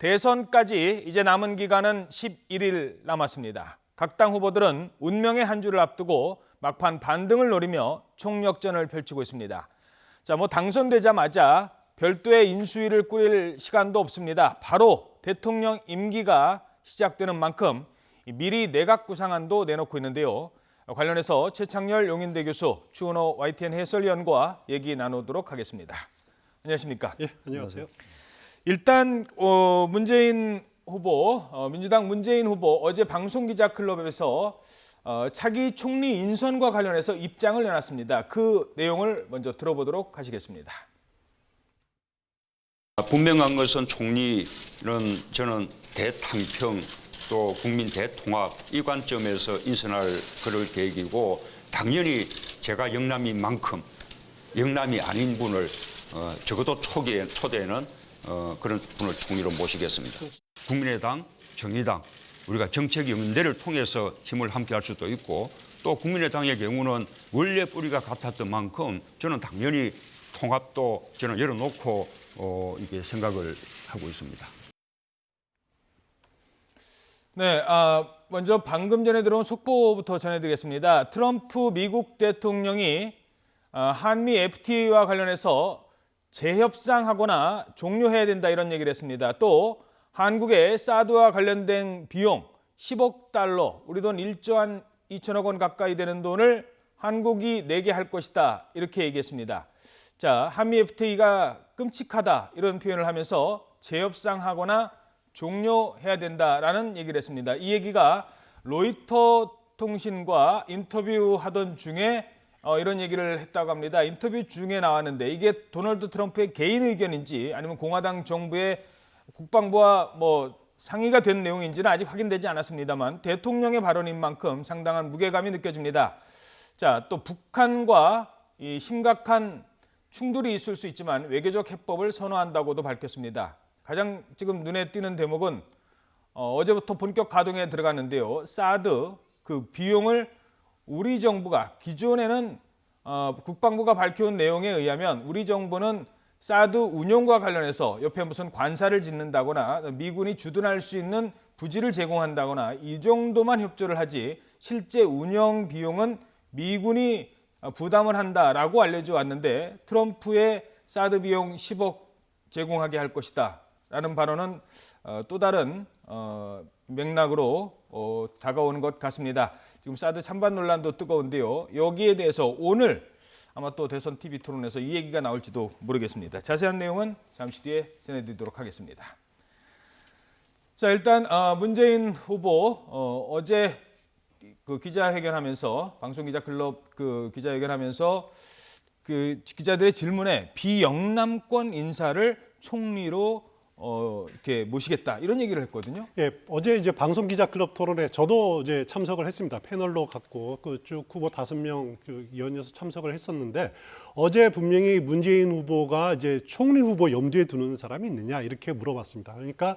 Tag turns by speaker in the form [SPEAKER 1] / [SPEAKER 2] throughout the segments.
[SPEAKER 1] 대선까지 이제 남은 기간은 11일 남았습니다. 각 당 후보들은 운명의 한 주를 앞두고 막판 반등을 노리며 총력전을 펼치고 있습니다. 당선되자마자 별도의 인수위를 꾸릴 시간도 없습니다. 바로 대통령 임기가 시작되는 만큼 미리 내각 구상안도 내놓고 있는데요. 관련해서 최창렬 용인대 교수, 추은호 YTN 해설위원과 얘기 나누도록 하겠습니다. 안녕하십니까?
[SPEAKER 2] 예, 안녕하세요.
[SPEAKER 1] 일단 문재인 후보, 민주당 문재인 후보 어제 방송기자클럽에서 차기 총리 인선과 관련해서 입장을 내놨습니다. 그 내용을 먼저 들어보도록 하시겠습니다.
[SPEAKER 3] 분명한 것은 총리는 저는 대탕평 또 국민 대통합 이 관점에서 인선할 그럴 계획이고, 당연히 제가 영남인 만큼 영남이 아닌 분을 적어도 초대에는 그런 분을 총리로 모시겠습니다. 국민의당, 정의당 우리가 정책 연대를 통해서 힘을 함께할 수도 있고, 또 국민의당의 경우는 원래 뿌리가 같았던 만큼 저는 당연히 통합도 저는 열어놓고 이게 생각을 하고 있습니다.
[SPEAKER 1] 네, 먼저 방금 전에 들어온 속보부터 전해드리겠습니다. 트럼프 미국 대통령이 한미 FTA와 관련해서 재협상하거나 종료해야 된다 이런 얘기를 했습니다. 또 한국의 사드와 관련된 비용 10억 달러, 우리 돈 1조 한 2천억 원 가까이 되는 돈을 한국이 내게 할 것이다 이렇게 얘기했습니다. 자, 한미 FTA가 끔찍하다 이런 표현을 하면서 재협상하거나 종료해야 된다라는 얘기를 했습니다. 이 얘기가 로이터 통신과 인터뷰하던 중에 이런 얘기를 했다고 합니다. 인터뷰 중에 나왔는데 이게 도널드 트럼프의 개인 의견인지 아니면 공화당 정부의 국방부와 상의가 된 내용인지는 아직 확인되지 않았습니다만 대통령의 발언인 만큼 상당한 무게감이 느껴집니다. 자, 또 북한과 이 심각한 충돌이 있을 수 있지만 외교적 해법을 선호한다고도 밝혔습니다. 가장 지금 눈에 띄는 대목은 어제부터 본격 가동에 들어갔는데요. 사드 그 비용을 우리 정부가 기존에는 국방부가 밝혀온 내용에 의하면 우리 정부는 사드 운용과 관련해서 옆에 무슨 관사를 짓는다거나 미군이 주둔할 수 있는 부지를 제공한다거나 이 정도만 협조를 하지 실제 운영 비용은 미군이 부담을 한다라고 알려져 왔는데, 트럼프의 사드 비용 10억 제공하게 할 것이다 라는 발언은 또 다른 맥락으로 다가오는 것 같습니다. 지금 사드 찬반 논란도 뜨거운데요. 여기에 대해서 오늘 아마 또 대선 TV 토론에서 이 얘기가 나올지도 모르겠습니다. 자세한 내용은 잠시 뒤에 전해드리도록 하겠습니다. 자, 일단 문재인 후보 어제 그 기자회견하면서 방송기자클럽 그 기자회견하면서 그 기자들의 질문에 비영남권 인사를 총리로 이렇게 모시겠다 이런 얘기를 했거든요.
[SPEAKER 2] 예, 어제 이제 방송 기자 클럽 토론에 저도 이제 참석을 했습니다. 패널로 갖고 그 쭉 후보 5명 연이어서 참석을 했었는데, 어제 분명히 문재인 후보가 이제 총리 후보 염두에 두는 사람이 있느냐 이렇게 물어봤습니다. 그러니까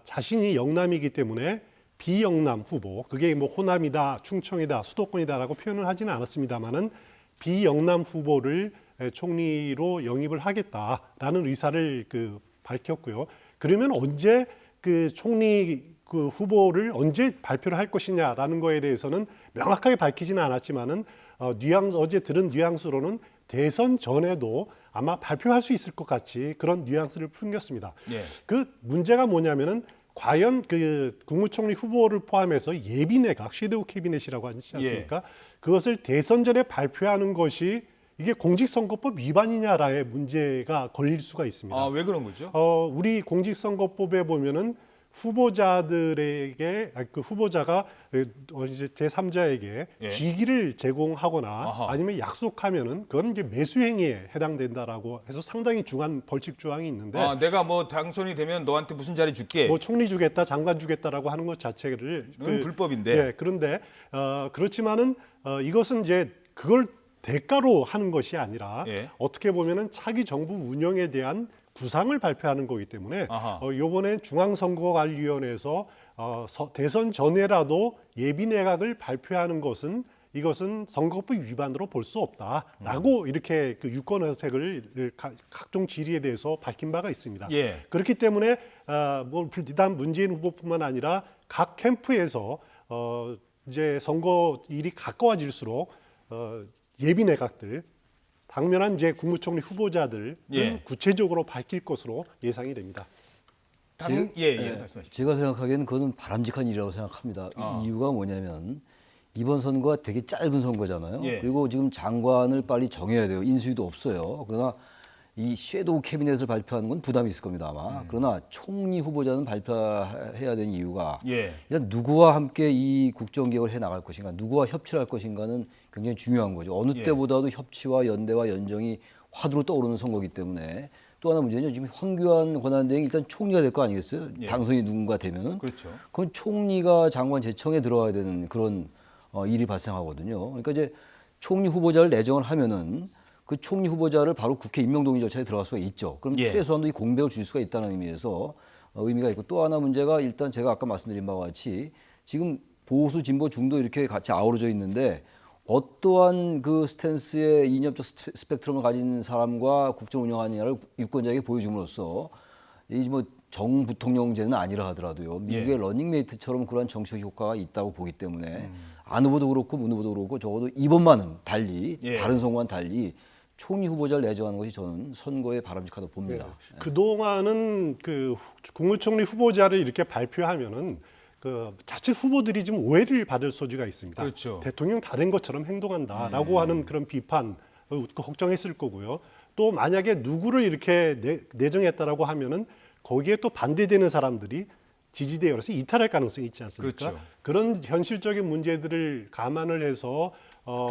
[SPEAKER 2] 자신이 영남이기 때문에 비영남 후보, 그게 호남이다, 충청이다, 수도권이다라고 표현을 하지는 않았습니다만은 비영남 후보를 총리로 영입을 하겠다라는 의사를 밝혔고요. 그러면 언제 그 총리 그 후보를 언제 발표를 할 것이냐라는 거에 대해서는 명확하게 밝히지는 않았지만은 어제 들은 뉘앙스로는 대선 전에도 아마 발표할 수 있을 것 같이 그런 뉘앙스를 풍겼습니다.
[SPEAKER 1] 예.
[SPEAKER 2] 그 문제가 뭐냐면은 과연 그 국무총리 후보를 포함해서 예비 내각, 섀도우 캐비넷이라고 하지 않습니까? 예. 그것을 대선 전에 발표하는 것이 이게 공직선거법 위반이냐라의 문제가 걸릴 수가 있습니다.
[SPEAKER 1] 왜 그런 거죠?
[SPEAKER 2] 우리 공직선거법에 보면은 후보자들에게 그 후보자가 이제 제3자에게
[SPEAKER 1] 예.
[SPEAKER 2] 기기를 제공하거나
[SPEAKER 1] 아하. 아니면
[SPEAKER 2] 약속하면은 그건 이제 매수행위에 해당된다라고 해서 상당히 중한 벌칙 조항이 있는데,
[SPEAKER 1] 내가 당선이 되면 너한테 무슨 자리 줄게.
[SPEAKER 2] 총리 주겠다, 장관 주겠다라고 하는 것 자체를
[SPEAKER 1] 불법인데.
[SPEAKER 2] 예, 그런데 그렇지만은 이것은 이제 그걸 대가로 하는 것이 아니라
[SPEAKER 1] 예.
[SPEAKER 2] 어떻게 보면은 차기 정부 운영에 대한 구상을 발표하는 거기 때문에 이번에 중앙선거관리위원회에서 대선 전에라도 예비 내각을 발표하는 것은 이것은 선거법 위반으로 볼 수 없다라고 이렇게 그 유권 의석을 각종 질의에 대해서 밝힌 바가 있습니다.
[SPEAKER 1] 예.
[SPEAKER 2] 그렇기 때문에 뭐 비단 문재인 후보뿐만 아니라 각 캠프에서 이제 선거일이 가까워질수록 예비 내각들 당면한 이제 국무총리 후보자들은
[SPEAKER 1] 예.
[SPEAKER 2] 구체적으로 밝힐 것으로 예상이 됩니다.
[SPEAKER 1] 말씀하십시오.
[SPEAKER 4] 제가 생각하기에는 그거는 바람직한 일이라고 생각합니다. 이유가 뭐냐면 이번 선거가 되게 짧은 선거잖아요.
[SPEAKER 1] 예.
[SPEAKER 4] 그리고 지금 장관을 빨리 정해야 돼요. 인수위도 없어요. 그러나 이 섀도우 캐비넷을 발표하는 건 부담이 있을 겁니다 아마. 그러나 총리 후보자는 발표해야 되는 이유가
[SPEAKER 1] 예.
[SPEAKER 4] 일단 누구와 함께 이 국정개혁을 해 나갈 것인가, 누구와 협치를 할 것인가는 굉장히 중요한 거죠. 어느
[SPEAKER 1] 예.
[SPEAKER 4] 때보다도 협치와 연대와 연정이 화두로 떠오르는 선거이기 때문에 또 하나 문제는 지금 황교안 권한대행이 일단 총리가 될 거 아니겠어요?
[SPEAKER 1] 예.
[SPEAKER 4] 당선이 누군가 되면은.
[SPEAKER 1] 그렇죠.
[SPEAKER 4] 그럼 총리가 장관 제청에 들어와야 되는 그런 일이 발생하거든요. 그러니까 이제 총리 후보자를 내정을 하면은 그 총리 후보자를 바로 국회 임명동의 절차에 들어갈 수가 있죠. 그럼
[SPEAKER 1] 예.
[SPEAKER 4] 최소한도 이 공백을 줄 수가 있다는 의미에서 의미가 있고 또 하나 문제가 일단 제가 아까 말씀드린 바와 같이 지금 보수, 진보, 중도 이렇게 같이 아우러져 있는데 어떠한 그 스탠스의 이념적 스펙트럼을 가진 사람과 국정 운영하느냐를 유권자에게 보여줌으로써 이 뭐 정부통령제는 아니라 하더라도요 미국의
[SPEAKER 1] 예.
[SPEAKER 4] 러닝메이트처럼 그러한 정치적 효과가 있다고 보기 때문에 안 후보도 그렇고 문 후보도 그렇고 적어도 이번만은 달리
[SPEAKER 1] 예.
[SPEAKER 4] 다른 선거와는 달리 총리 후보자를 내정하는 것이 저는 선거에 바람직하다고 봅니다.
[SPEAKER 2] 그동안은 그 국무총리 후보자를 이렇게 발표하면은 그 자칫 후보들이 좀 오해를 받을 소지가 있습니다.
[SPEAKER 1] 그렇죠.
[SPEAKER 2] 대통령 다 된 것처럼 행동한다라고 하는 그런 비판 걱정했을 거고요. 또 만약에 누구를 이렇게 내정했다라고 하면은 거기에 또 반대되는 사람들이 지지대열에서 이탈할 가능성이 있지 않습니까?
[SPEAKER 1] 그렇죠.
[SPEAKER 2] 그런 현실적인 문제들을 감안을 해서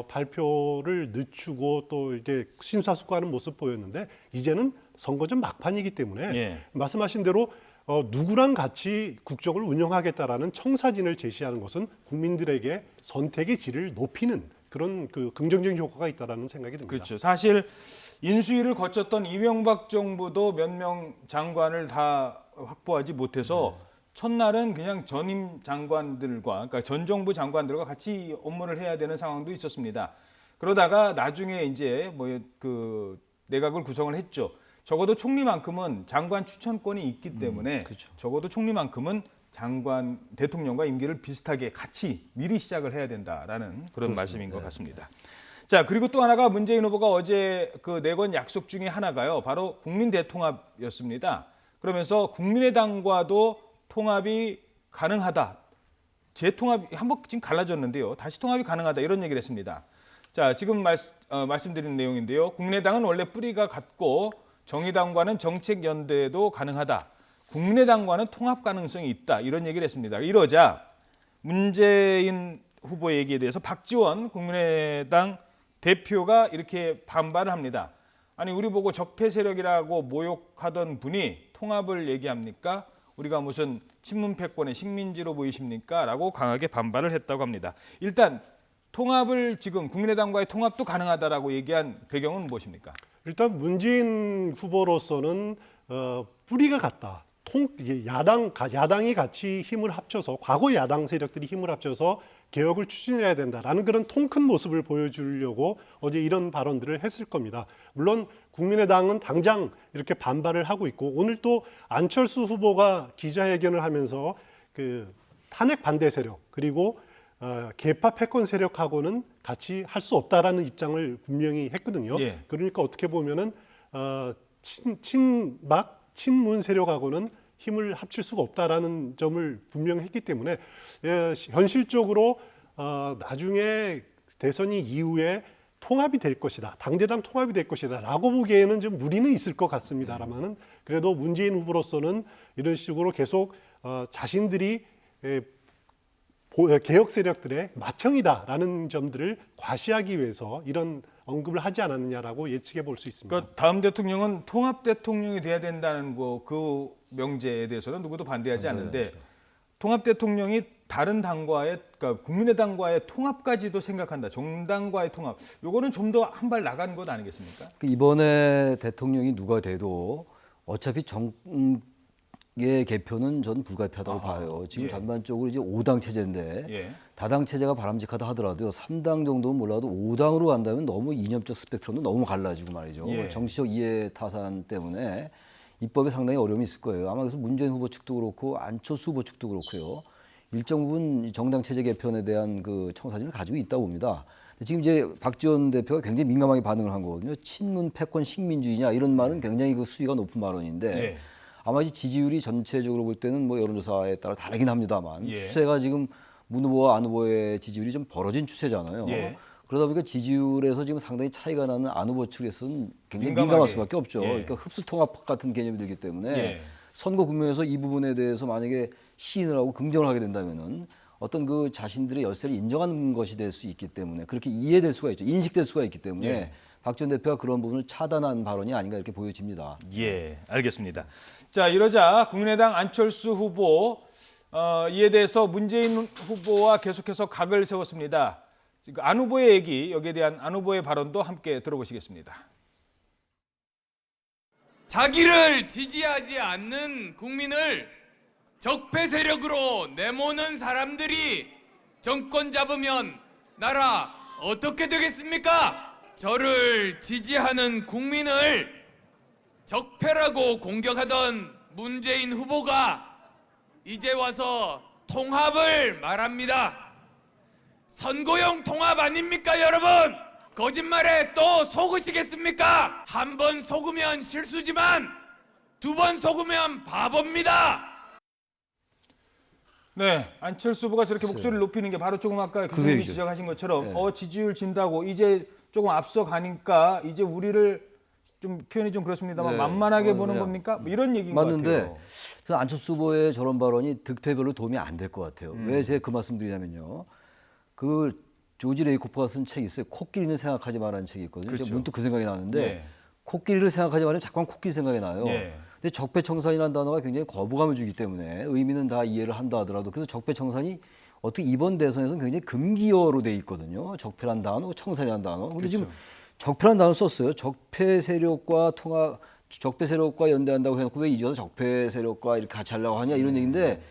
[SPEAKER 2] 발표를 늦추고 또 이제 심사숙고하는 모습 보였는데 이제는 선거전 막판이기 때문에
[SPEAKER 1] 예.
[SPEAKER 2] 말씀하신 대로 누구랑 같이 국정을 운영하겠다라는 청사진을 제시하는 것은 국민들에게 선택의 질을 높이는 그런 그 긍정적인 효과가 있다라는 생각이 듭니다.
[SPEAKER 1] 그렇죠. 사실 인수위를 거쳤던 이명박 정부도 몇 명 장관을 다 확보하지 못해서 첫날은 그냥 전임 장관들과 그러니까 전 정부 장관들과 같이 업무를 해야 되는 상황도 있었습니다. 그러다가 나중에 이제 뭐 그 내각을 구성을 했죠. 적어도 총리만큼은 장관 추천권이 있기 때문에
[SPEAKER 4] 그렇죠.
[SPEAKER 1] 적어도 총리만큼은 장관 대통령과 임기를 비슷하게 같이 미리 시작을 해야 된다라는 그런 말씀인 것 같습니다. 자, 그리고 또 하나가 문재인 후보가 어제 그 내건 약속 중에 하나가요. 바로 국민 대통합이었습니다. 그러면서 국민의당과도 통합이 가능하다. 재통합이 한번 지금 갈라졌는데요. 다시 통합이 가능하다 이런 얘기를 했습니다. 자, 지금 말씀드린 내용인데요. 국민의당은 원래 뿌리가 같고 정의당과는 정책 연대도 가능하다. 국민의당과는 통합 가능성이 있다. 이런 얘기를 했습니다. 이러자 문재인 후보 얘기에 대해서 박지원 국민의당 대표가 이렇게 반발을 합니다. 아니 우리 보고 적폐 세력이라고 모욕하던 분이 통합을 얘기합니까? 우리가 무슨 친문 패권의 식민지로 보이십니까? 라고 강하게 반발을 했다고 합니다. 일단 통합을 지금 국민의당과의 통합도 가능하다라고 얘기한 배경은 무엇입니까?
[SPEAKER 2] 일단 문재인 후보로서는 뿌리가 같다. 야당이 같이 힘을 합쳐서 과거 야당 세력들이 힘을 합쳐서 개혁을 추진해야 된다라는 그런 통 큰 모습을 보여주려고 어제 이런 발언들을 했을 겁니다. 물론 국민의당은 당장 이렇게 반발을 하고 있고 오늘 또 안철수 후보가 기자회견을 하면서 그 탄핵 반대 세력 그리고 개파 패권 세력하고는 같이 할 수 없다라는 입장을 분명히 했거든요.
[SPEAKER 1] 예.
[SPEAKER 2] 그러니까 어떻게 보면은 친문 세력하고는 힘을 합칠 수가 없다라는 점을 분명히 했기 때문에 현실적으로 나중에 대선이 이후에 통합이 될 것이다. 당대당 통합이 될 것이다. 라고 보기에는 좀 무리는 있을 것 같습니다라마는 그래도 문재인 후보로서는 이런 식으로 계속 자신들이 개혁 세력들의 맏형이다라는 점들을 과시하기 위해서 이런 언급을 하지 않았느냐라고 예측해 볼 수 있습니다.
[SPEAKER 1] 그러니까 다음 대통령은 통합 대통령이 돼야 된다는 그 명제에 대해서는 누구도 반대하지 않는데 통합 대통령이 다른 당과의 그러니까 국민의당과의 통합까지도 생각한다. 정당과의 통합. 요거는 좀 더 한 발 나간 것 아니겠습니까?
[SPEAKER 4] 이번에 대통령이 누가 돼도 어차피 개편은 전 불가피하다고 봐요. 지금
[SPEAKER 1] 예.
[SPEAKER 4] 전반적으로 이제 5당 체제인데
[SPEAKER 1] 예.
[SPEAKER 4] 다당 체제가 바람직하다 하더라도요. 3당 정도는 몰라도 5당으로 간다면 너무 이념적 스펙트럼도 너무 갈라지고 말이죠.
[SPEAKER 1] 예.
[SPEAKER 4] 정치적 이해 타산 때문에 입법에 상당히 어려움이 있을 거예요. 아마 그래서 문재인 후보 측도 그렇고 안철수 후보 측도 그렇고요. 일정 부분 이 정당 체제 개편에 대한 그 청사진을 가지고 있다고 봅니다. 근데 지금 이제 박지원 대표가 굉장히 민감하게 반응을 한 거거든요. 친문, 패권, 식민주의냐 이런 말은 굉장히 그 수위가 높은 발언인데
[SPEAKER 1] 예.
[SPEAKER 4] 아마 이 지지율이 전체적으로 볼 때는 뭐 여론조사에 따라 다르긴 합니다만
[SPEAKER 1] 예.
[SPEAKER 4] 추세가 지금 문 후보와 안 후보의 지지율이 좀 벌어진 추세잖아요.
[SPEAKER 1] 예.
[SPEAKER 4] 그러다 보니까 지지율에서 지금 상당히 차이가 나는 안 후보 측에서는 굉장히
[SPEAKER 1] 민감하게.
[SPEAKER 4] 민감할 수밖에 없죠.
[SPEAKER 1] 예.
[SPEAKER 4] 그러니까 흡수 통합 같은 개념이 들기 때문에
[SPEAKER 1] 예.
[SPEAKER 4] 선거 국면에서 이 부분에 대해서 만약에 시인을 하고 긍정을 하게 된다면은 어떤 그 자신들의 열세를 인정하는 것이 될 수 있기 때문에 그렇게 이해될 수가 있죠. 인식될 수가 있기 때문에
[SPEAKER 1] 예.
[SPEAKER 4] 박 전 대표가 그런 부분을 차단한 발언이 아닌가 이렇게 보여집니다.
[SPEAKER 1] 예, 알겠습니다. 자, 이러자 국민의당 안철수 후보 이에 대해서 문재인 후보와 계속해서 각을 세웠습니다. 지금 안 후보의 얘기, 여기에 대한 안 후보의 발언도 함께 들어보시겠습니다.
[SPEAKER 5] 자기를 지지하지 않는 국민을 적폐 세력으로 내모는 사람들이 정권 잡으면 나라 어떻게 되겠습니까? 저를 지지하는 국민을 적폐라고 공격하던 문재인 후보가 이제 와서 통합을 말합니다. 선거용 통합 아닙니까, 여러분? 거짓말에 또 속으시겠습니까? 한 번 속으면 실수지만 두 번 속으면 바보입니다.
[SPEAKER 1] 네, 안철수 후보가 저렇게 목소리를 높이는 게 바로 조금 아까 교수님이
[SPEAKER 4] 얘기죠.
[SPEAKER 1] 지적하신 것처럼
[SPEAKER 4] 네.
[SPEAKER 1] 지지율 진다고 이제 조금 앞서 가니까 이제 우리를 좀 표현이 좀 그렇습니다만
[SPEAKER 4] 네.
[SPEAKER 1] 만만하게 보는
[SPEAKER 4] 네.
[SPEAKER 1] 겁니까? 뭐 이런 얘기인 것
[SPEAKER 4] 맞는데
[SPEAKER 1] 같아요.
[SPEAKER 4] 저는 안철수 후보의 저런 발언이 득표별로 도움이 안 될 것 같아요. 왜 제가 그 말씀드리냐면요. 그 조지 레이코프가 쓴 책이 있어요. 코끼리는 생각하지 마라는 책이 있거든요.
[SPEAKER 1] 그렇죠.
[SPEAKER 4] 제가 문득 그 생각이 나는데
[SPEAKER 1] 예.
[SPEAKER 4] 코끼리를 생각하지 말면 자꾸만 코끼리 생각이 나요.
[SPEAKER 1] 예.
[SPEAKER 4] 근데 적폐청산이라는 단어가 굉장히 거부감을 주기 때문에 의미는 다 이해를 한다 하더라도 그래서 적폐청산이 어떻게 이번 대선에서는 굉장히 금기어로 돼 있거든요. 적폐란 단어, 청산이라는 단어. 근데 지금 적폐란 단어를 썼어요. 적폐 세력과 통합, 적폐 세력과 연대한다고 해놓고 왜 이제 와서 적폐 세력과 이렇게 같이 하려고 하냐 이런 얘기인데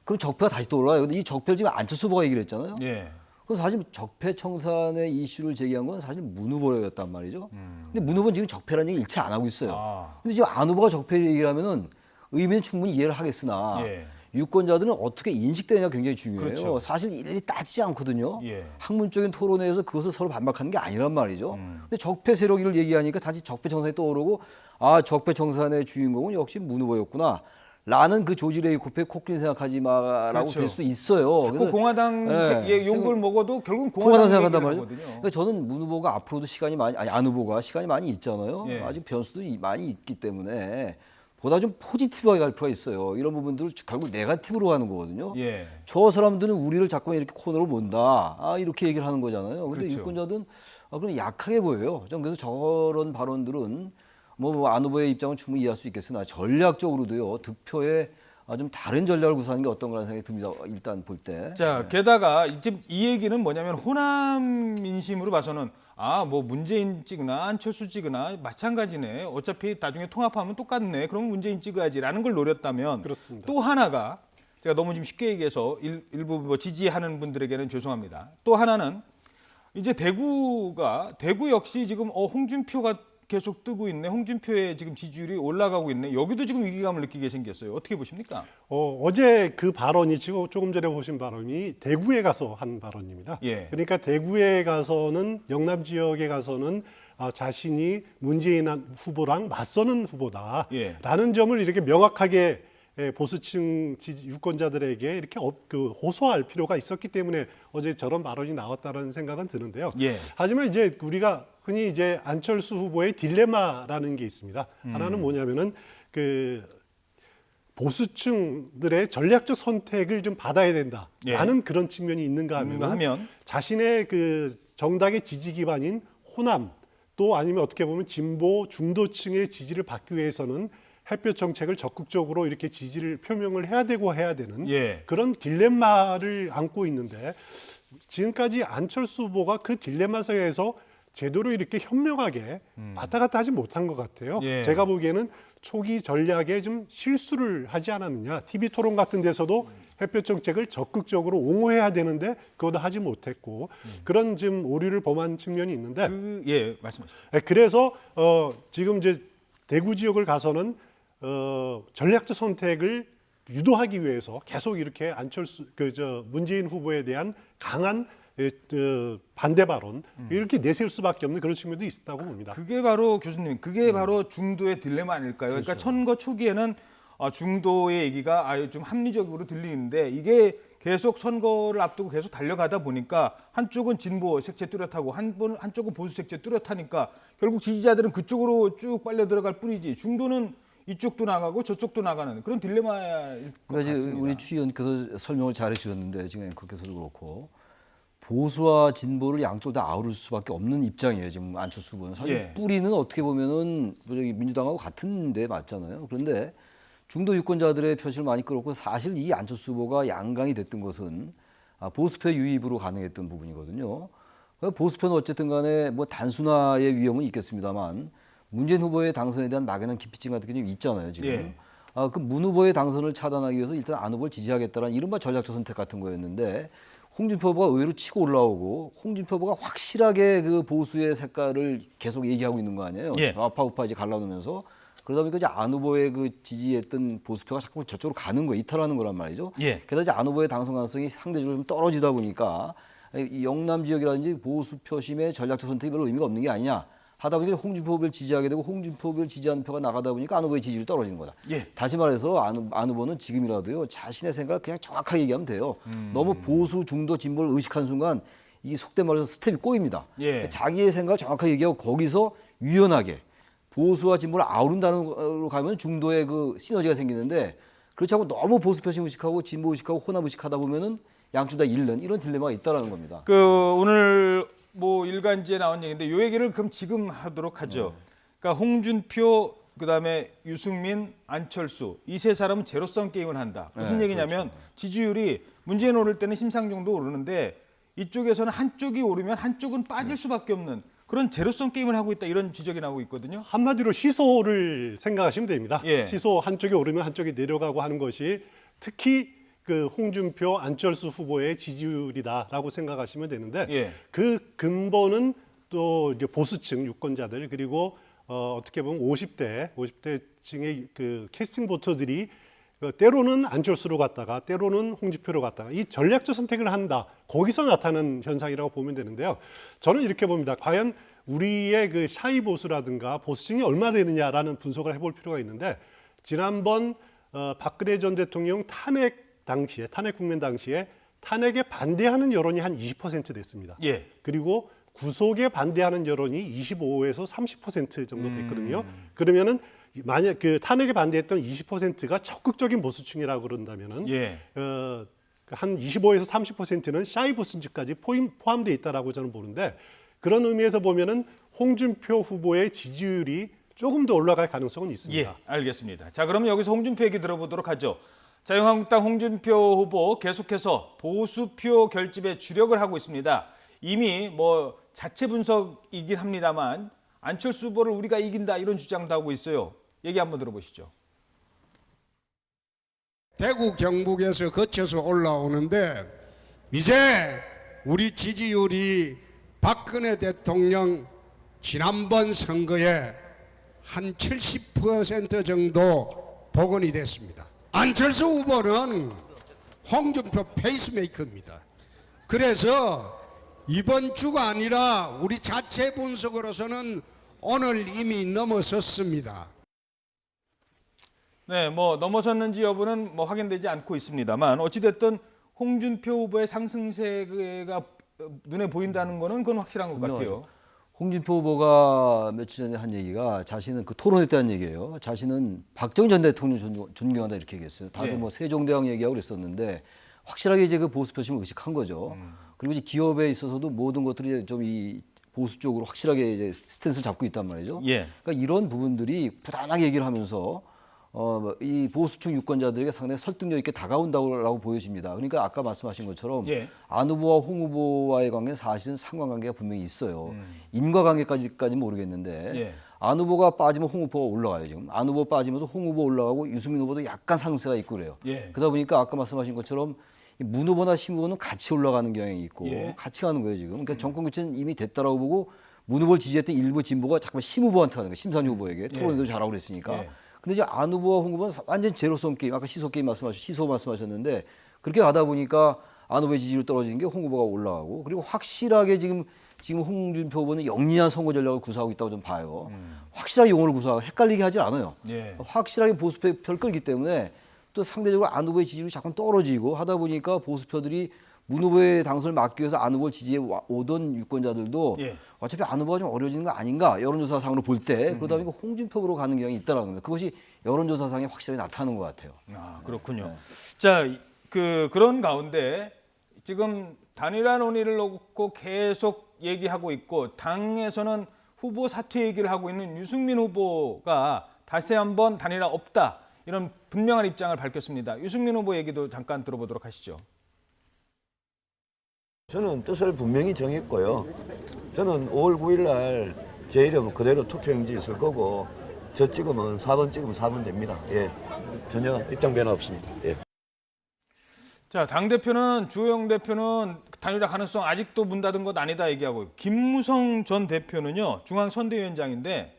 [SPEAKER 4] 그럼 적폐가 다시 떠올라요. 근데 이 적폐를 지금 안철수 후보가 얘기를 했잖아요.
[SPEAKER 1] 예.
[SPEAKER 4] 그럼 사실 적폐 청산의 이슈를 제기한 건 사실 문 후보였단 말이죠. 근데 문 후보는 지금 적폐라는 얘기 일체 안 하고 있어요.
[SPEAKER 1] 아.
[SPEAKER 4] 근데 지금 안 후보가 적폐 얘기를 하면은 의미는 충분히 이해를 하겠으나
[SPEAKER 1] 예.
[SPEAKER 4] 유권자들은 어떻게 인식되느냐 굉장히 중요해요.
[SPEAKER 1] 그렇죠.
[SPEAKER 4] 사실 일일이 따지지 않거든요.
[SPEAKER 1] 예.
[SPEAKER 4] 학문적인 토론회에서 그것을 서로 반박하는 게 아니란 말이죠. 근데 적폐 세력을 얘기하니까 다시 적폐 청산이 떠오르고 아 적폐 청산의 주인공은 역시 문 후보였구나. 라는 그 조지 레이코프의 코끼리 생각하지 마라고
[SPEAKER 1] 그렇죠.
[SPEAKER 4] 될 수도 있어요.
[SPEAKER 1] 자꾸
[SPEAKER 4] 그래서
[SPEAKER 1] 공화당
[SPEAKER 4] 예,
[SPEAKER 1] 용도를 먹어도 결국은
[SPEAKER 4] 공화당
[SPEAKER 1] 공화당
[SPEAKER 4] 생각한단
[SPEAKER 1] 얘기를
[SPEAKER 4] 말이죠.
[SPEAKER 1] 하거든요.
[SPEAKER 4] 그러니까 저는 문 후보가 앞으로도 시간이 많이 안 후보가 시간이 많이 있잖아요.
[SPEAKER 1] 예.
[SPEAKER 4] 아직 변수도 많이 있기 때문에 보다 좀 포지티브하게 갈 필요가 있어요. 이런 부분들을 결국 네거티브로 가는 거거든요.
[SPEAKER 1] 예.
[SPEAKER 4] 저 사람들은 우리를 자꾸 이렇게 코너로 몬다. 이렇게 얘기를 하는 거잖아요. 근데
[SPEAKER 1] 그렇죠.
[SPEAKER 4] 유권자들은 그럼 약하게 보여요. 전 그래서 저런 발언들은 안 후보의 입장은 충분히 이해할 수 있겠으나 전략적으로도요. 득표에 좀 다른 전략을 구사하는 게 어떤가라는 생각이 듭니다. 일단 볼 때.
[SPEAKER 1] 자, 게다가 지금 이 얘기는 뭐냐면 호남 민심으로 봐서는 뭐 문재인 찍으나 안철수 찍으나 마찬가지네. 어차피 나중에 통합하면 똑같네. 그럼 문재인 찍어야지라는 걸 노렸다면
[SPEAKER 2] 그렇습니다.
[SPEAKER 1] 또 하나가 제가 너무 좀 쉽게 얘기해서 일부 뭐 지지하는 분들에게는 죄송합니다. 또 하나는 이제 대구 역시 지금 홍준표가 계속 뜨고 있네. 홍준표의 지금 지지율이 올라가고 있네. 여기도 지금 위기감을 느끼게 생겼어요. 어떻게 보십니까?
[SPEAKER 2] 어제 그 발언이 지금 조금 전에 보신 발언이 대구에 가서 한 발언입니다.
[SPEAKER 1] 예.
[SPEAKER 2] 그러니까 대구에 가서는 영남 지역에 가서는 자신이 문재인 후보랑 맞서는 후보다라는
[SPEAKER 1] 예.
[SPEAKER 2] 점을 이렇게 명확하게 보수층 유권자들에게 이렇게 호소할 필요가 있었기 때문에 어제 저런 발언이 나왔다는 생각은 드는데요.
[SPEAKER 1] 예.
[SPEAKER 2] 하지만 이제 우리가 흔히 이제 안철수 후보의 딜레마라는 게 있습니다. 하나는 뭐냐면은 그 보수층들의 전략적 선택을 좀 받아야 된다라는 그런 측면이 있는가 하면 자신의 그 정당의 지지 기반인 호남 또 아니면 어떻게 보면 진보 중도층의 지지를 받기 위해서는 햇볕 정책을 적극적으로 이렇게 지지를 표명을 해야 되는 그런 딜레마를 안고 있는데 지금까지 안철수 후보가 그 딜레마 속에서 제대로 이렇게 현명하게 왔다 갔다 하지 못한 것 같아요.
[SPEAKER 1] 예.
[SPEAKER 2] 제가 보기에는 초기 전략에 좀 실수를 하지 않았느냐. TV 토론 같은 데서도 햇볕 정책을 적극적으로 옹호해야 되는데 그것도 하지 못했고 그런 지금 오류를 범한 측면이 있는데
[SPEAKER 1] 예, 말씀하십시오.
[SPEAKER 2] 그래서 지금 이제 대구 지역을 가서는 전략적 선택을 유도하기 위해서 계속 이렇게 안철수 문재인 후보에 대한 강한 반대 발언 이렇게 내세울 수밖에 없는 그런 측면도 있었다고 봅니다.
[SPEAKER 1] 그게 바로 교수님, 그게 바로 중도의 딜레마 아닐까요? 그러니까 선거 초기에는 중도의 얘기가 좀 합리적으로 들리는데 이게 계속 선거를 앞두고 계속 달려가다 보니까 한쪽은 진보 색채 뚜렷하고 한쪽은 보수 색채 뚜렷하니까 결국 지지자들은 그쪽으로 쭉 빨려 들어갈 뿐이지 중도는 이쪽도 나가고 저쪽도 나가는 그런 딜레마일 것
[SPEAKER 4] 그러니까 이제
[SPEAKER 1] 같습니다.
[SPEAKER 4] 우리 추 의원께서 설명을 잘 해주셨는데 지금 앵커께서도 그렇고 보수와 진보를 양쪽 다 아우를 수밖에 없는 입장이에요. 지금 안철수 후보는 사실
[SPEAKER 1] 예.
[SPEAKER 4] 뿌리는 어떻게 보면은 저기 민주당하고 같은데 맞잖아요. 그런데 중도 유권자들의 표심을 많이 끌었고 사실 이 안철수 후보가 양강이 됐던 것은 보수표 유입으로 가능했던 부분이거든요. 보수표는 어쨌든 간에 뭐 단순화의 위험은 있겠습니다만 문재인 후보의 당선에 대한 막연한 기피증 같은 게 좀 있잖아요. 지금.
[SPEAKER 1] 예.
[SPEAKER 4] 그 문 후보의 당선을 차단하기 위해서 일단 안 후보를 지지하겠다는 이른바 전략적 선택 같은 거였는데 홍준표 후보가 의외로 치고 올라오고 홍준표 후보가 확실하게 그 보수의 색깔을 계속 얘기하고 있는 거 아니에요.
[SPEAKER 1] 예.
[SPEAKER 4] 좌파 우파 이제 갈라놓으면서 그러다 보니까 이제 안 후보의 그 지지했던 보수표가 자꾸 저쪽으로 가는 거예요. 이탈하는 거란 말이죠.
[SPEAKER 1] 예.
[SPEAKER 4] 게다가 이제 안 후보의 당선 가능성이 상대적으로 좀 떨어지다 보니까 이 영남 지역이라든지 보수 표심의 전략적 선택이 별로 의미가 없는 게 아니냐. 하다 보니까 홍준표 후보를 지지하게 되고 홍준표 후보를 지지하는 표가 나가다 보니까 안 후보의 지지율이 떨어지는 거다.
[SPEAKER 1] 예.
[SPEAKER 4] 다시 말해서 안 후보는 지금이라도요 자신의 생각을 그냥 정확하게 얘기하면 돼요. 너무 보수, 중도, 진보를 의식한 순간 이 속된 말해서 스텝이 꼬입니다.
[SPEAKER 1] 예.
[SPEAKER 4] 자기의 생각을 정확하게 얘기하고 거기서 유연하게 보수와 진보를 아우른다는 걸로 가면 중도의 그 시너지가 생기는데 그렇지 않고 너무 보수 표심 의식하고 진보 의식하고 호남 의식하다 보면은 양쪽 다 잃는 이런 딜레마가 있다라는 겁니다.
[SPEAKER 1] 오늘 뭐 일간지에 나온 얘기인데 이 얘기를 그럼 지금 하도록 하죠. 그러니까 홍준표 그다음에 유승민, 안철수 이 세 사람은 제로섬 게임을 한다. 무슨
[SPEAKER 4] 네,
[SPEAKER 1] 얘기냐면 지지율이 문재인 오를 때는 심상 정도 오르는데 이쪽에서는 한쪽이 오르면 한쪽은 빠질 수밖에 없는 그런 제로섬 게임을 하고 있다 이런 지적이 나오고 있거든요.
[SPEAKER 2] 한마디로 시소를 생각하시면 됩니다.
[SPEAKER 1] 예.
[SPEAKER 2] 시소 한쪽이 오르면 한쪽이 내려가고 하는 것이 특히 그 홍준표, 안철수 후보의 지지율이다라고 생각하시면 되는데
[SPEAKER 1] 예.
[SPEAKER 2] 그 근본은 또 이제 보수층 유권자들 그리고 어떻게 보면 50대층의 그 캐스팅 보터들이 때로는 안철수로 갔다가 때로는 홍준표로 갔다가 이 전략적 선택을 한다. 거기서 나타나는 현상이라고 보면 되는데요. 저는 이렇게 봅니다. 과연 우리의 그 샤이 보수라든가 보수층이 얼마 되느냐라는 분석을 해볼 필요가 있는데 지난번 박근혜 전 대통령 탄핵 국면 당시에 탄핵에 반대하는 여론이 한 20% 됐습니다.
[SPEAKER 1] 예.
[SPEAKER 2] 그리고 구속에 반대하는 여론이 25에서 30% 정도 됐거든요. 그러면은 만약 그 탄핵에 반대했던 20%가 적극적인 보수층이라고 그런다면은
[SPEAKER 1] 예.
[SPEAKER 2] 한 25에서 30%는 샤이 보수층까지 포함되어 있다라고 저는 보는데 그런 의미에서 보면은 홍준표 후보의 지지율이 조금 더 올라갈 가능성은 있습니다.
[SPEAKER 1] 예, 알겠습니다. 자, 그럼 여기서 홍준표 얘기 들어보도록 하죠. 자유한국당 홍준표 후보 계속해서 보수표 결집에 주력을 하고 있습니다. 이미 뭐 자체 분석이긴 합니다만 안철수 후보를 우리가 이긴다 이런 주장도 하고 있어요. 얘기 한번 들어보시죠.
[SPEAKER 6] 대구 경북에서 거쳐서 올라오는데 이제 우리 지지율이 박근혜 대통령 지난번 선거에 한 70% 정도 복원이 됐습니다. 안철수 후보는 홍준표 페이스메이커입니다. 그래서 이번 주가 아니라 우리 자체 분석으로서는 오늘 이미 넘어섰습니다.
[SPEAKER 1] 네, 뭐 넘어섰는지 여부는 뭐 확인되지 않고 있습니다만 어찌됐든 홍준표 후보의 상승세가 눈에 보인다는 거는 그건 확실한 것 같아요.
[SPEAKER 4] 홍준표 후보가 며칠 전에 한 얘기가 자신은 그 토론회 때 한 얘기예요. 자신은 박정희 전 대통령 존경한다 이렇게 얘기했어요. 다들
[SPEAKER 1] 예.
[SPEAKER 4] 뭐 세종대왕 얘기하고 그랬었는데 확실하게 이제 그 보수 표심을 의식한 거죠. 그리고 이제 기업에 있어서도 모든 것들이 좀 이 보수 쪽으로 확실하게 이제 스탠스를 잡고 있단 말이죠.
[SPEAKER 1] 예.
[SPEAKER 4] 그러니까 이런 부분들이 부단하게 얘기를 하면서 이 보수층 유권자들에게 상당히 설득력 있게 다가온다고 보여집니다. 그러니까 아까 말씀하신 것처럼
[SPEAKER 1] 예.
[SPEAKER 4] 안 후보와 홍 후보와의 관계는 사실은 상관관계가 분명히 있어요. 인과관계까지는 모르겠는데
[SPEAKER 1] 예.
[SPEAKER 4] 안 후보가 빠지면 홍 후보가 올라가요. 지금 안 후보 빠지면서 홍 후보 올라가고 유승민 후보도 약간 상승세가 있고 그래요.
[SPEAKER 1] 예.
[SPEAKER 4] 그러다 보니까 아까 말씀하신 것처럼 문 후보나 심 후보는 같이 올라가는 경향이 있고
[SPEAKER 1] 예.
[SPEAKER 4] 같이 가는 거예요 지금. 그러니까 정권 교체는 이미 됐다라고 보고 문 후보를 지지했던 일부 진보가 잠깐 심 후보한테 가는 거예요. 심상정 후보에게 토론에도 잘하고 그랬으니까.
[SPEAKER 1] 예.
[SPEAKER 4] 근데 이제 안 후보와 홍 후보는 완전 제로섬 게임. 아까 시소 게임 시소 말씀하셨는데 그렇게 가다 보니까 안 후보의 지지율 떨어지는 게 홍 후보가 올라가고 그리고 확실하게 지금 홍준표 후보는 영리한 선거 전략을 구사하고 있다고 좀 봐요. 확실하게 용어를 구사하고 헷갈리게 하질 않아요.
[SPEAKER 1] 예.
[SPEAKER 4] 확실하게 보수표를 끌기 때문에 또 상대적으로 안 후보의 지지율이 자꾸 떨어지고 하다 보니까 보수표들이 문 후보의 당선을 막기 위해서 안 후보를 지지해 오던 유권자들도
[SPEAKER 1] 예.
[SPEAKER 4] 어차피 안 후보가 좀 어려워지는 거 아닌가 여론조사상으로 볼 때 그러다 보니까 홍준표로 가는 경향이 있다는 겁니다. 그것이 여론조사상에 확실하게 나타나는 것 같아요.
[SPEAKER 1] 아, 그렇군요. 자, 그런 가운데 지금 단일화 논의를 놓고 계속 얘기하고 있고 당에서는 후보 사퇴 얘기를 하고 있는 유승민 후보가 다시 한번 단일화 없다. 이런 분명한 입장을 밝혔습니다. 유승민 후보 얘기도 잠깐 들어보도록 하시죠.
[SPEAKER 7] 저는 뜻을 분명히 정했고요. 저는 5월 9일 날 제 이름 그대로 투표용지 있을 거고 저 찍으면 4번 찍으면 4번 됩니다. 예. 전혀 입장 변화 없습니다. 예.
[SPEAKER 1] 자, 당대표는 주호영 대표는 단일화 가능성 아직도 문 닫은 것 아니다 얘기하고 있고 김무성 전 대표는요. 중앙선대위원장인데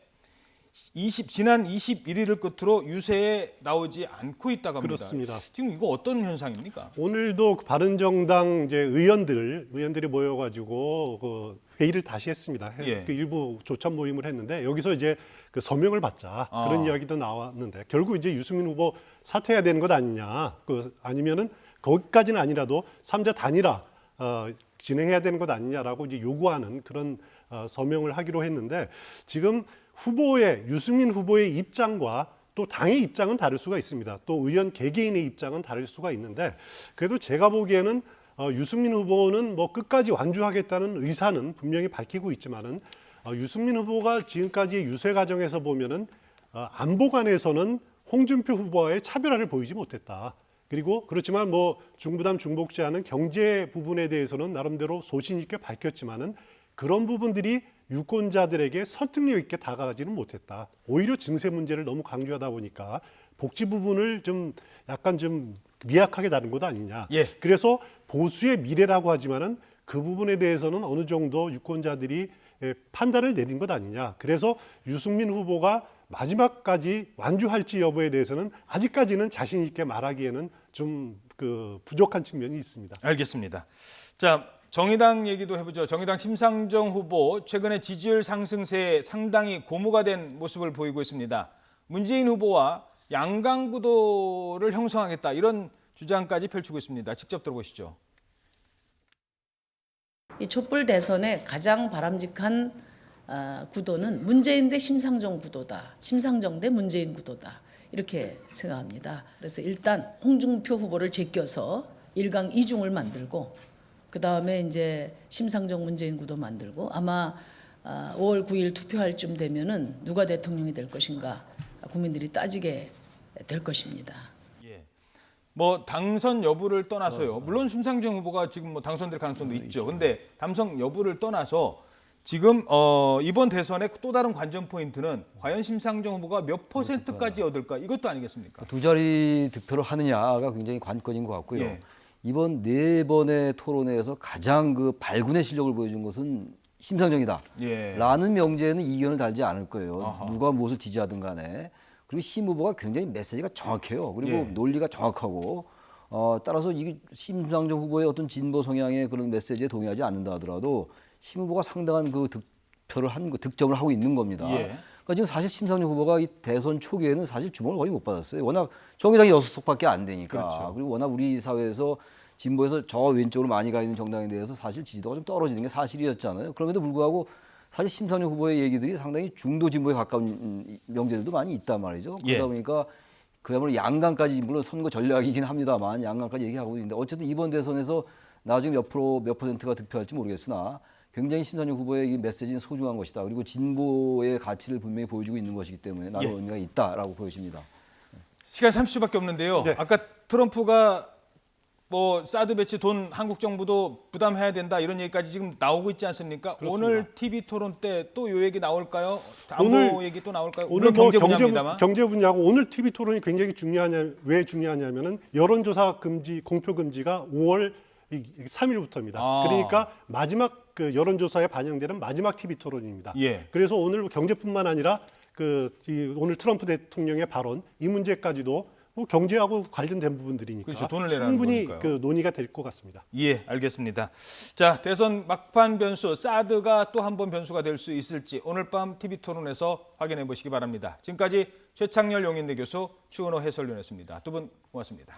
[SPEAKER 1] 지난 21일을 끝으로 유세에 나오지 않고 있다고 합니다.
[SPEAKER 2] 그렇습니다.
[SPEAKER 1] 지금 이거 어떤 현상입니까?
[SPEAKER 2] 오늘도 바른정당 이제 의원들이 모여가지고 그 회의를 다시 했습니다.
[SPEAKER 1] 예.
[SPEAKER 2] 그 일부 조찬 모임을 했는데 여기서 이제 그 서명을 받자 그런 이야기도 나왔는데 결국 이제 유승민 후보 사퇴해야 되는 것 아니냐, 아니면은 거기까지는 아니라도 3자 단일화 진행해야 되는 것 아니냐라고 이제 요구하는 그런 서명을 하기로 했는데 지금 유승민 후보의 입장과 또 당의 입장은 다를 수가 있습니다. 또 의원 개개인의 입장은 다를 수가 있는데 그래도 제가 보기에는 유승민 후보는 뭐 끝까지 완주하겠다는 의사는 분명히 밝히고 있지만은 유승민 후보가 지금까지의 유세 과정에서 보면은 안보관에서는 홍준표 후보와의 차별화를 보이지 못했다. 그리고 그렇지만 뭐 중부담 중복지 않은 경제 부분에 대해서는 나름대로 소신 있게 밝혔지만은 그런 부분들이 유권자들에게 설득력 있게 다가가지는 못했다. 오히려 증세 문제를 너무 강조하다 보니까 복지 부분을 좀 약간 좀 미약하게 다룬 것 아니냐.
[SPEAKER 1] 예.
[SPEAKER 2] 그래서 보수의 미래라고 하지만은 그 부분에 대해서는 어느 정도 유권자들이 판단을 내린 것 아니냐. 그래서 유승민 후보가 마지막까지 완주할지 여부에 대해서는 아직까지는 자신 있게 말하기에는 좀 부족한 측면이 있습니다.
[SPEAKER 1] 알겠습니다. 자, 정의당 얘기도 해보죠. 정의당 심상정 후보 최근에 지지율 상승세에 상당히 고무가 된 모습을 보이고 있습니다. 문재인 후보와 양강구도를 형성하겠다 이런 주장까지 펼치고 있습니다. 직접 들어보시죠.
[SPEAKER 8] 이 촛불 대선의 가장 바람직한 구도는 문재인 대 심상정 구도다. 심상정 대 문재인 구도다. 이렇게 생각합니다. 그래서 일단 홍준표 후보를 제껴서 1강 2중을 만들고 그다음에 이제 심상정 문재인 구도 만들고 아마 5월 9일 투표할 쯤 되면은 누가 대통령이 될 것인가 국민들이 따지게 될 것입니다.
[SPEAKER 1] 예. 뭐 당선 여부를 떠나서요. 물론 심상정 후보가 지금 뭐 당선될 가능성도 있죠. 근데 당선 여부를 떠나서 지금 이번 대선의 또 다른 관전 포인트는 과연 심상정 후보가 몇 %까지 얻을까 이것도 아니겠습니까?
[SPEAKER 4] 두 자리 득표를 하느냐가 굉장히 관건인 것 같고요.
[SPEAKER 1] 예.
[SPEAKER 4] 이번 4번의 토론회에서 가장 발군의 실력을 보여준 것은 심상정이다.
[SPEAKER 1] 예.
[SPEAKER 4] 라는 명제에는 이견을 달지 않을 거예요.
[SPEAKER 1] 아하.
[SPEAKER 4] 누가 무엇을 지지하든 간에. 그리고 심 후보가 굉장히 메시지가 정확해요. 그리고
[SPEAKER 1] 예.
[SPEAKER 4] 논리가 정확하고 따라서 이 심상정 후보의 어떤 진보 성향의 그런 메시지에 동의하지 않는다 하더라도 심 후보가 상당한 그 득점을 하고 있는 겁니다.
[SPEAKER 1] 예.
[SPEAKER 4] 그러니까 지금 사실 심상정 후보가 이 대선 초기에는 사실 주목을 거의 못 받았어요. 워낙 정의당이 6석밖에 안 되니까.
[SPEAKER 1] 그렇죠.
[SPEAKER 4] 그리고 워낙 우리 사회에서 진보에서 저 왼쪽으로 많이 가 있는 정당에 대해서 사실 지지도가 좀 떨어지는 게 사실이었잖아요. 그럼에도 불구하고 사실 심상정 후보의 얘기들이 상당히 중도 진보에 가까운 명제들도 많이 있단 말이죠. 그러다
[SPEAKER 1] 예.
[SPEAKER 4] 보니까 그야말로 양강까지 물론 선거 전략이긴 합니다만 양강까지 얘기하고 있는데 어쨌든 이번 대선에서 나중에 몇 %가 득표할지 모르겠으나 굉장히 심상정 후보의 이 메시지는 소중한 것이다. 그리고 진보의 가치를 분명히 보여주고 있는 것이기 때문에 나름
[SPEAKER 1] 예.
[SPEAKER 4] 의미가 있다라고 보여집니다.
[SPEAKER 1] 시간 30초밖에 없는데요.
[SPEAKER 2] 네.
[SPEAKER 1] 아까 트럼프가 뭐 사드 배치 돈 한국 정부도 부담해야 된다 이런 얘기까지 지금 나오고 있지 않습니까?
[SPEAKER 2] 그렇습니다.
[SPEAKER 1] 오늘 TV 토론 때 또 요 얘기 나올까요? 안보
[SPEAKER 2] 오늘-
[SPEAKER 1] 얘기 또 나올까요?
[SPEAKER 2] 오늘
[SPEAKER 1] 물론
[SPEAKER 2] 뭐
[SPEAKER 1] 경제 분야입니다만.
[SPEAKER 2] 경제 분야고 오늘 TV 토론이 굉장히 왜 중요하냐면은 여론조사 금지 공표 금지가 5월 3일부터입니다.
[SPEAKER 1] 아.
[SPEAKER 2] 그러니까 마지막 그 여론조사에 반영되는 마지막 TV 토론입니다.
[SPEAKER 1] 예.
[SPEAKER 2] 그래서 오늘 경제뿐만 아니라 오늘 트럼프 대통령의 발언 이 문제까지도 뭐 경제하고 관련된 부분들이니까
[SPEAKER 1] 그렇죠. 돈을 내라는
[SPEAKER 2] 충분히
[SPEAKER 1] 거니까요.
[SPEAKER 2] 논의가 될 것 같습니다.
[SPEAKER 1] 예, 알겠습니다. 자, 대선 막판 변수 사드가 또 한 번 변수가 될 수 있을지 오늘 밤 TV 토론에서 확인해 보시기 바랍니다. 지금까지 최창렬 용인대 교수, 추은호 해설위원이었습니다. 두 분 고맙습니다.